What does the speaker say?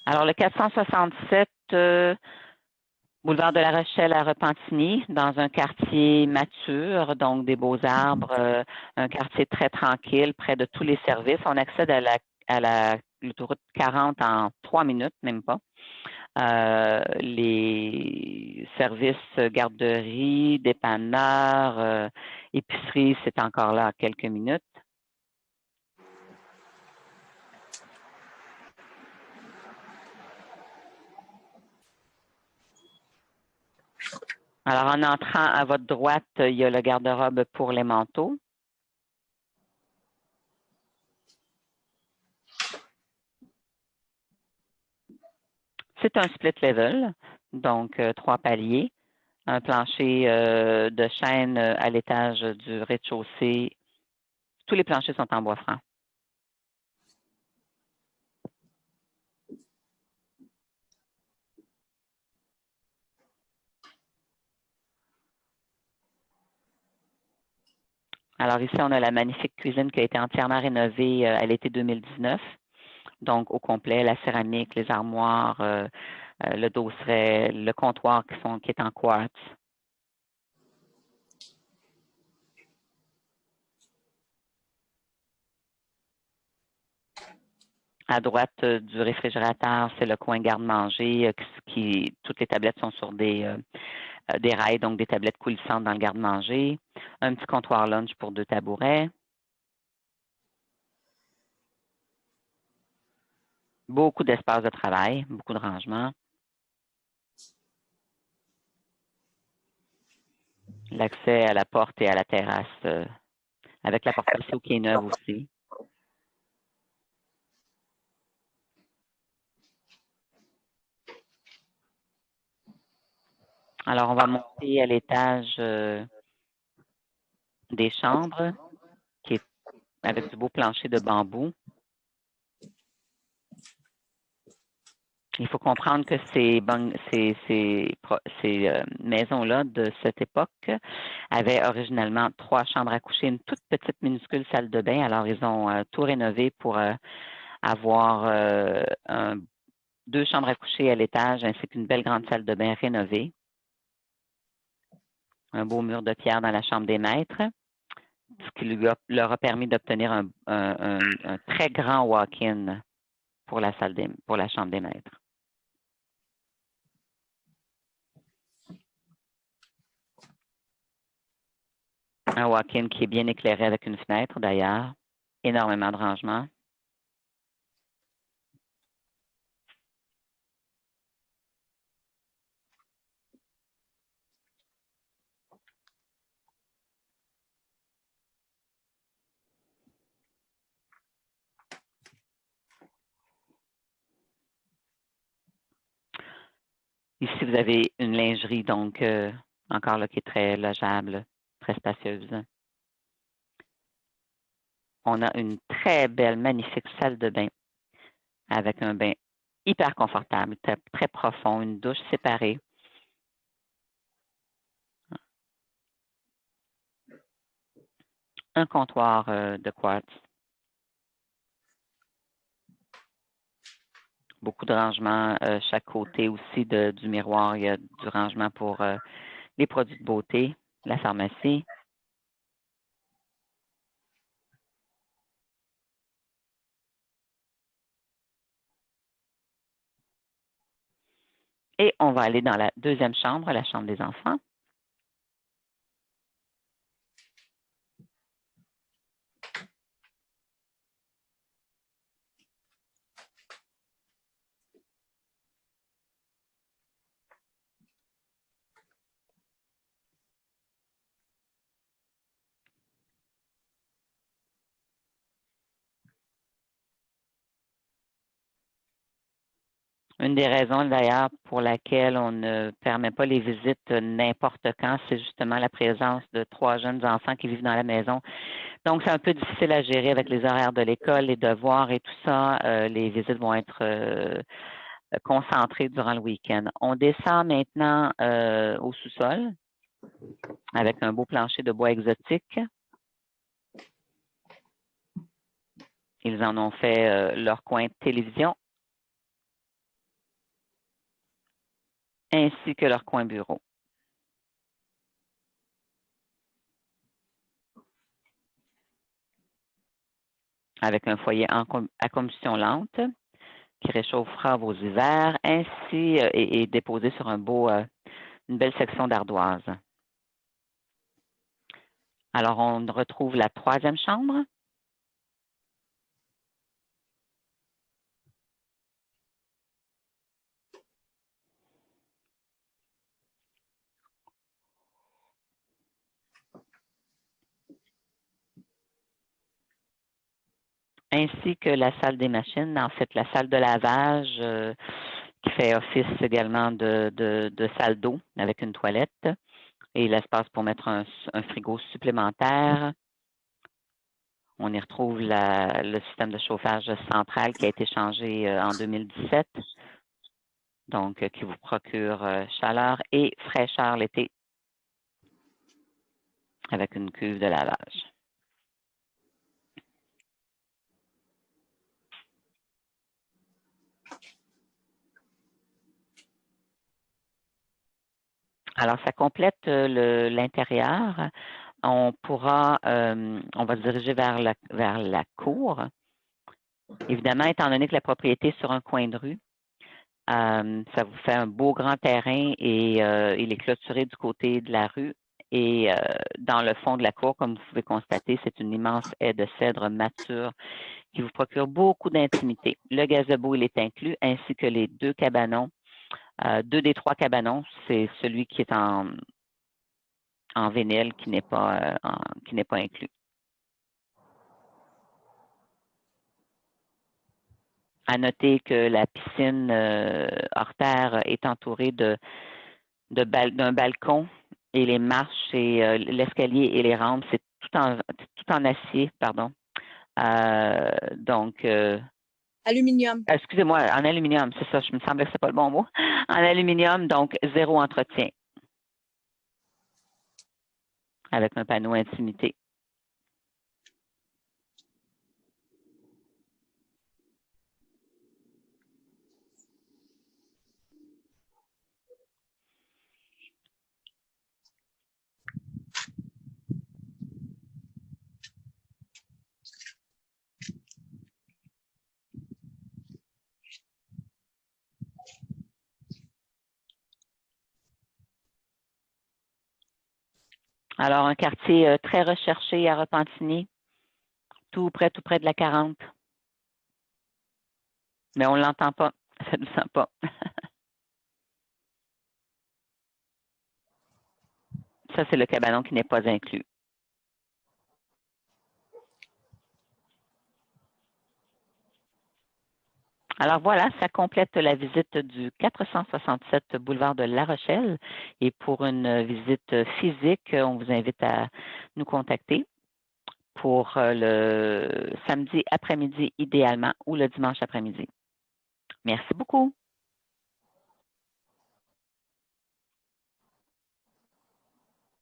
Alors, le 467 boulevard de la Rochelle à Repentigny, dans un quartier mature, donc des beaux arbres, un quartier très tranquille, près de tous les services. On accède à l'autoroute 40 en 3 minutes, même pas. Les services garderie, dépanneur, épicerie, c'est encore là à quelques minutes. Alors, en entrant à votre droite, il y a le garde-robe pour les manteaux. C'est un split level, donc 3 paliers. Un plancher de chêne à l'étage du rez-de-chaussée. Tous les planchers sont en bois franc. Alors ici, on a la magnifique cuisine qui a été entièrement rénovée à l'été 2019. Donc, au complet, la céramique, les armoires, le dosseret, le comptoir qui est en quartz. À droite du réfrigérateur, c'est le coin garde-manger toutes les tablettes sont sur des rails, donc des tablettes coulissantes dans le garde-manger. Un petit comptoir lunch pour 2 tabourets. Beaucoup d'espace de travail, beaucoup de rangement. L'accès à la porte et à la terrasse, avec la porte patio qui est neuve aussi. Alors, on va monter à l'étage des chambres, qui est avec du beau plancher de bambou. Il faut comprendre que ces maisons-là de cette époque avaient originalement 3 chambres à coucher, une toute petite minuscule salle de bain. Alors, ils ont tout rénové pour avoir 2 chambres à coucher à l'étage ainsi qu'une belle grande salle de bain rénovée. Un beau mur de pierre dans la chambre des maîtres, ce qui leur a permis d'obtenir un très grand walk-in pour la chambre des maîtres. Un walk-in qui est bien éclairé avec une fenêtre d'ailleurs. Énormément de rangements. Ici, vous avez une lingerie, donc encore là qui est très logeable, très spacieuse. On a une très belle, magnifique salle de bain avec un bain hyper confortable, très profond, une douche séparée. Un comptoir de quartz. Beaucoup de rangements chaque côté aussi du miroir. Il y a du rangement pour les produits de beauté, la pharmacie. Et on va aller dans la deuxième chambre, la chambre des enfants. Une des raisons d'ailleurs pour laquelle on ne permet pas les visites n'importe quand, c'est justement la présence de 3 jeunes enfants qui vivent dans la maison. Donc, c'est un peu difficile à gérer avec les horaires de l'école, les devoirs et tout ça. Les visites vont être concentrées durant le week-end. On descend maintenant au sous-sol avec un beau plancher de bois exotique. Ils en ont fait leur coin de télévision. ainsi que leur coin bureau. Avec un foyer à combustion lente qui réchauffera vos hivers, ainsi et déposé sur une belle section d'ardoise. Alors, on retrouve la troisième chambre. Ainsi que la salle des machines, en fait, la salle de lavage qui fait office également de salle d'eau avec une toilette et l'espace pour mettre un frigo supplémentaire. On y retrouve le système de chauffage central qui a été changé en 2017, donc qui vous procure chaleur et fraîcheur l'été avec une cuve de lavage. Alors, ça complète l'intérieur. On va se diriger vers la cour. Évidemment, étant donné que la propriété est sur un coin de rue, ça vous fait un beau grand terrain et il est clôturé du côté de la rue. Et dans le fond de la cour, comme vous pouvez constater, c'est une immense haie de cèdre mature qui vous procure beaucoup d'intimité. Le gazebo, il est inclus, ainsi que les 2 cabanons. 2 des 3 cabanons, c'est celui qui est en vinyle qui n'est pas inclus. À noter que la piscine hors terre est entourée d'un balcon et les marches et l'escalier et les rampes, c'est tout en acier, pardon. Donc, aluminium. Excusez-moi, en aluminium, c'est ça, je me semblais que c'est pas le bon mot. En aluminium, donc 0 entretien. Avec un panneau intimité. Alors, un quartier très recherché à Repentigny, tout près de la 40. Mais on ne l'entend pas, ça ne nous sent pas. Ça, c'est le cabanon qui n'est pas inclus. Alors voilà, ça complète la visite du 467 boulevard de La Rochelle. Et pour une visite physique, on vous invite à nous contacter pour le samedi après-midi idéalement ou le dimanche après-midi. Merci beaucoup.